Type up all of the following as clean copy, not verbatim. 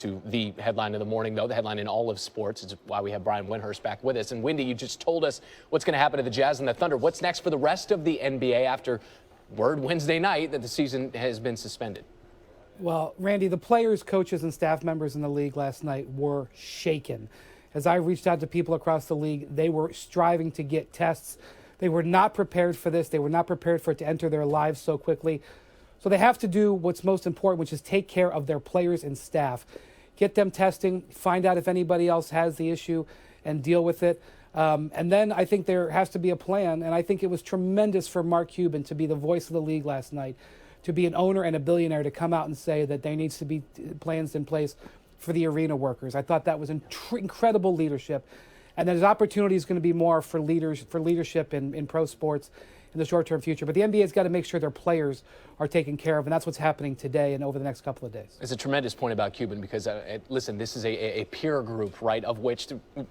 to the headline of the morning, though, the headline in all of sports. It's why we have Brian Windhorst back with us. And Windy, you just told us what's going to happen to the Jazz and the Thunder. What's next for the rest of the NBA after word Wednesday night that the season has been suspended? Well, Randy, the players, coaches, and staff members in the league last night were shaken. As I reached out to people across the league, they were striving to get tests. They were not prepared for this. They were not prepared for it to enter their lives so quickly. So they have to do what's most important, which is take care of their players and staff. Get them testing, find out if anybody else has the issue, and deal with it. And then I think there has to be a plan, and I think it was tremendous for Mark Cuban to be the voice of the league last night, to be an owner and a billionaire, to come out and say that there needs to be plans in place for the arena workers. I thought that was incredible leadership. And there's opportunities going to be more for leadership in pro sports in the short-term future. But the NBA's got to make sure their players are taken care of, and that's what's happening today and over the next couple of days. It's a tremendous point about Cuban because, listen, this is a peer group, right, of which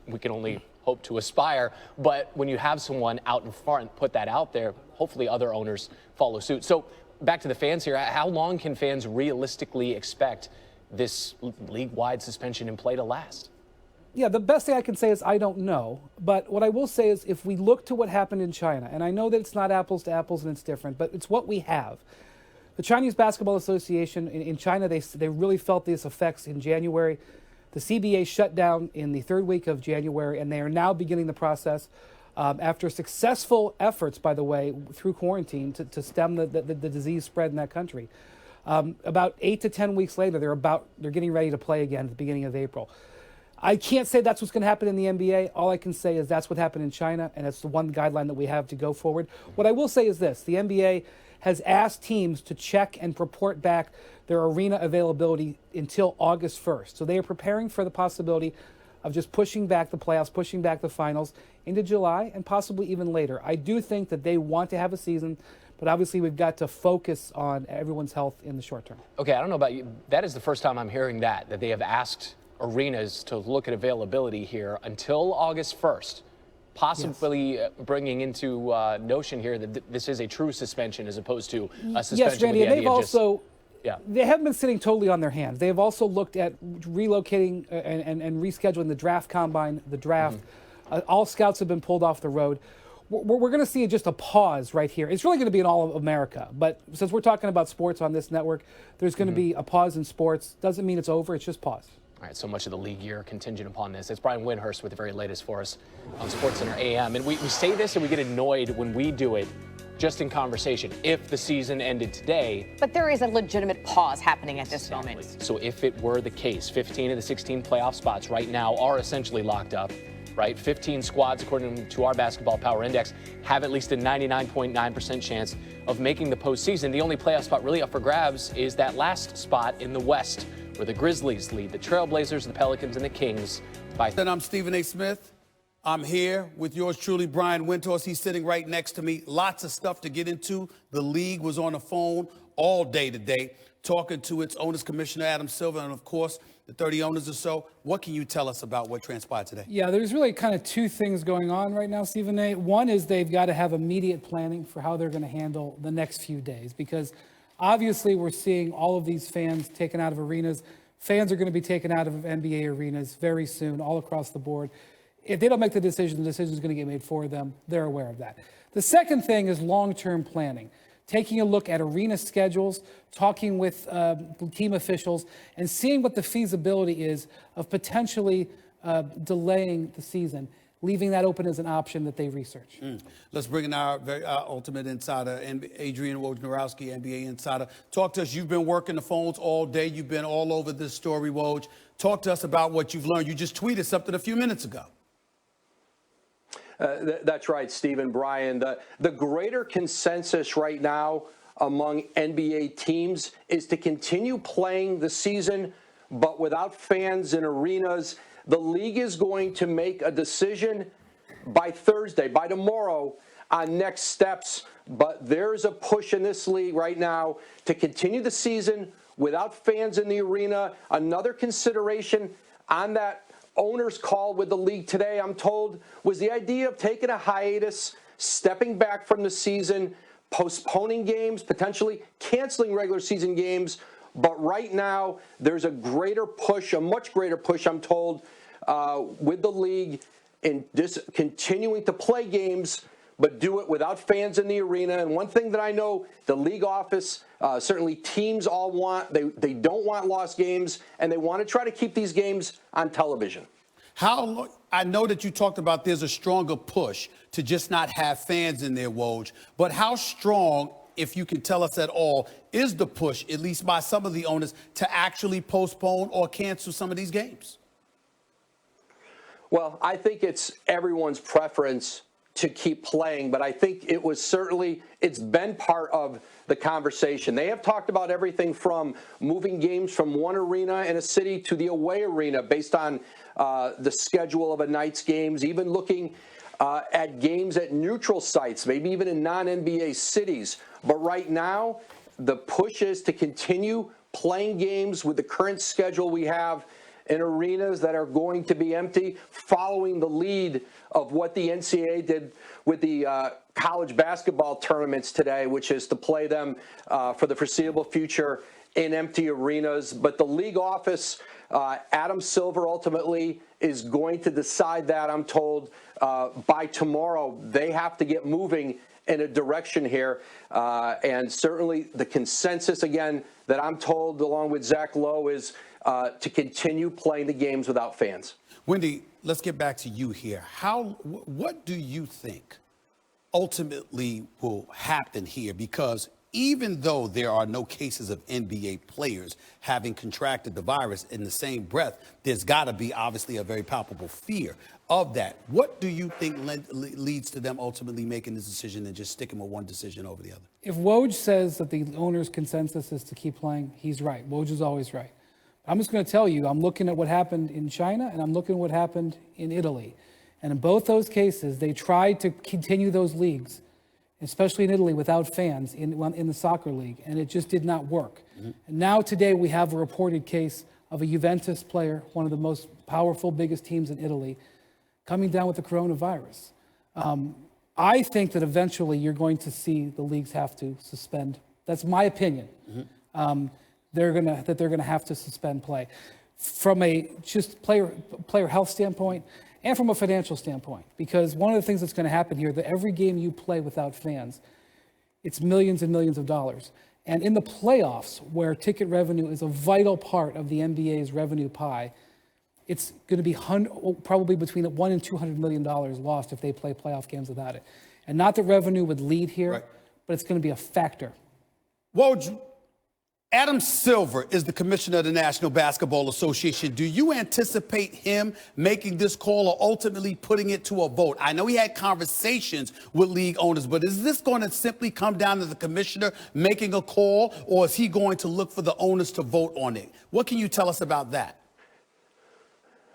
we can only hope to aspire. But when you have someone out in front put that out there, hopefully other owners follow suit. So back to the fans here. How long can fans realistically expect this league-wide suspension in play to last? Yeah, the best thing I can say is I don't know. But what I will say is if we look to what happened in China, and I know that it's not apples to apples and it's different, but it's what we have. The Chinese Basketball Association in China, they really felt these effects in January. The CBA shut down in the third week of January, and they are now beginning the process after successful efforts, by the way, through quarantine to stem the disease spread in that country. About 8 to 10 weeks later, they're getting ready to play again at the beginning of April. I can't say that's what's going to happen in the NBA. All I can say is that's what happened in China, and it's the one guideline that we have to go forward. What I will say is this. The NBA has asked teams to check and report back their arena availability until August 1st. So they are preparing for the possibility of just pushing back the playoffs, pushing back the finals into July and possibly even later. I do think that they want to have a season, but obviously we've got to focus on everyone's health in the short term. Okay, I don't know about you. That is the first time I'm hearing that they have asked arenas to look at availability here until August 1st, possibly bringing into notion here that this is a true suspension as opposed to a suspension. Yes, Randy, and they've also Yeah. They haven't been sitting totally on their hands. They have also looked at relocating and rescheduling the draft combine, the draft. All scouts have been pulled off the road. We're going to see just a pause right here. It's really going to be in all of America. But since we're talking about sports on this network, there's going to be a pause in sports. Doesn't mean it's over. It's just pause. All right, so much of the league year contingent upon this. It's Brian Windhorst with the very latest for us on SportsCenter AM. And we say this and we get annoyed when we do it just in conversation. If the season ended today. But there is a legitimate pause happening at this moment. So if it were the case, 15 of the 16 playoff spots right now are essentially locked up, right? 15 squads, according to our Basketball Power Index, have at least a 99.9% chance of making the postseason. The only playoff spot really up for grabs is that last spot in the West, where the Grizzlies lead the Trailblazers, the Pelicans, and the Kings by. And I'm Stephen A. Smith. I'm here with yours truly, Brian Windhorst. He's sitting right next to me. Lots of stuff to get into. The league was on the phone all day today, talking to its owners, Commissioner Adam Silver, and of course, the 30 owners or so. What can you tell us about what transpired today? Yeah, there's really kind of two things going on right now, Stephen A. One is they've got to have immediate planning for how they're going to handle the next few days, because obviously we're seeing all of these fans taken out of arenas. Fans are going to be taken out of NBA arenas very soon, all across the board. If they don't make the decision is going to get made for them. They're aware of that. The second thing is long-term planning. Taking a look at arena schedules, talking with team officials, and seeing what the feasibility is of potentially delaying the season, leaving that open as an option that they research. Let's bring in our ultimate insider, Adrian Wojnarowski, NBA insider. Talk to us. You've been working the phones all day. You've been all over this story, Woj. Talk to us about what you've learned. You just tweeted something a few minutes ago. That's right, Stephen, Brian. The greater consensus right now among NBA teams is to continue playing the season, but without fans in arenas. The league is going to make a decision by Thursday, by tomorrow, on next steps. But there's a push in this league right now to continue the season without fans in the arena. Another consideration on that owner's call with the league today, I'm told, was the idea of taking a hiatus, stepping back from the season, postponing games, potentially canceling regular season games But right now, there's a greater push, a much greater push, I'm told, with the league in continuing to play games, but do it without fans in the arena. And one thing that I know the league office, certainly teams all want, they don't want lost games, and they want to try to keep these games on television. I know that you talked about there's a stronger push to just not have fans in there, Woj, but how strong, if you can tell us at all, is the push, at least by some of the owners, to actually postpone or cancel some of these games? Well, I think it's everyone's preference to keep playing, but I think it's been part of the conversation. They have talked about everything from moving games from one arena in a city to the away arena based on the schedule of a night's games, even looking at games at neutral sites, maybe even in non-NBA cities. But right now, the push is to continue playing games with the current schedule we have in arenas that are going to be empty, following the lead of what the NCAA did with the college basketball tournaments today, which is to play them for the foreseeable future in empty arenas. But the league office, Adam Silver ultimately is going to decide that, I'm told, by tomorrow. They have to get moving in a direction here. And certainly the consensus, again, that I'm told, along with Zach Lowe, is to continue playing the games without fans. Wendy, let's get back to you here. What do you think ultimately will happen here? Because even though there are no cases of NBA players having contracted the virus, in the same breath, there's got to be obviously a very palpable fear of that. What do you think leads to them ultimately making this decision and just sticking with one decision over the other? If Woj says that the owner's consensus is to keep playing, he's right. Woj is always right. I'm just going to tell you, I'm looking at what happened in China and I'm looking at what happened in Italy. And in both those cases, they tried to continue those leagues, especially in Italy, without fans in the soccer league, and it just did not work. Mm-hmm. And now today we have a reported case of a Juventus player, one of the most powerful, biggest teams in Italy, coming down with the coronavirus. I think that eventually you're going to see the leagues have to suspend. That's my opinion. Mm-hmm. They're gonna have to suspend play from a just player health standpoint and from a financial standpoint, because one of the things that's going to happen here, that every game you play without fans, it's millions and millions of dollars. And in the playoffs, where ticket revenue is a vital part of the NBA's revenue pie, it's going to be probably between $100 and $200 million lost if they play playoff games without it. And not that revenue would lead here, right, but it's going to be a factor. Woj, Adam Silver is the commissioner of the National Basketball Association. Do you anticipate him making this call or ultimately putting it to a vote? I know he had conversations with league owners, but is this going to simply come down to the commissioner making a call, or is he going to look for the owners to vote on it? What can you tell us about that?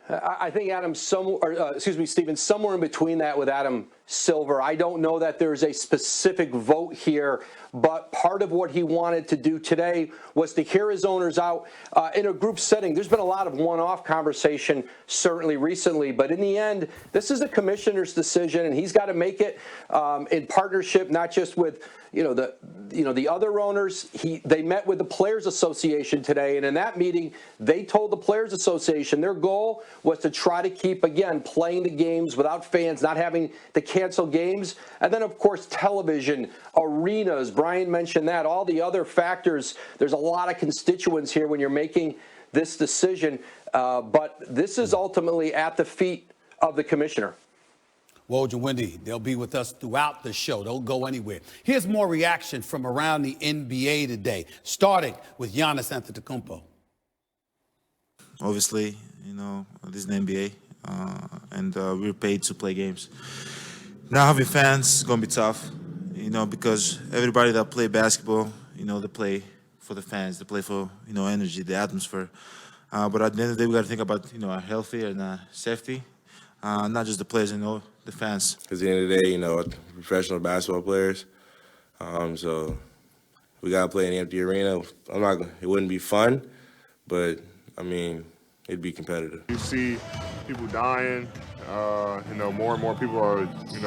I think Stephen, somewhere in between that with Adam Silver. I don't know that there's a specific vote here, but part of what he wanted to do today was to hear his owners out in a group setting. There's been a lot of one-off conversation, certainly recently, but in the end, this is the commissioner's decision, and he's got to make it in partnership, not just with the other owners. They met with the Players Association today, and in that meeting, they told the Players Association their goal was to try to keep, again, playing the games without fans, not having to cancel games. And then, of course, television, arenas, Brian mentioned that, all the other factors. There's a lot of constituents here when you're making this decision, but this is ultimately at the feet of the commissioner. Woj and Wendy, they'll be with us throughout the show. Don't go anywhere. Here's more reaction from around the NBA today, starting with Giannis Antetokounmpo. Obviously, this is the NBA, and we're paid to play games. Now having fans is going to be tough, because everybody that play basketball, they play for the fans, they play for, energy, the atmosphere. But at the end of the day, we got to think about, our health and safety, not just the players, the fans. Because at the end of the day, professional basketball players, so we got to play in an empty arena. It wouldn't be fun, but, it'd be competitive. You see people dying, more and more people are,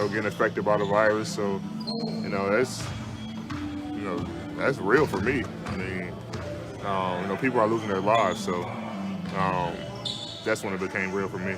getting affected by the virus. So, that's real for me. You know, people are losing their lives, so that's when it became real for me.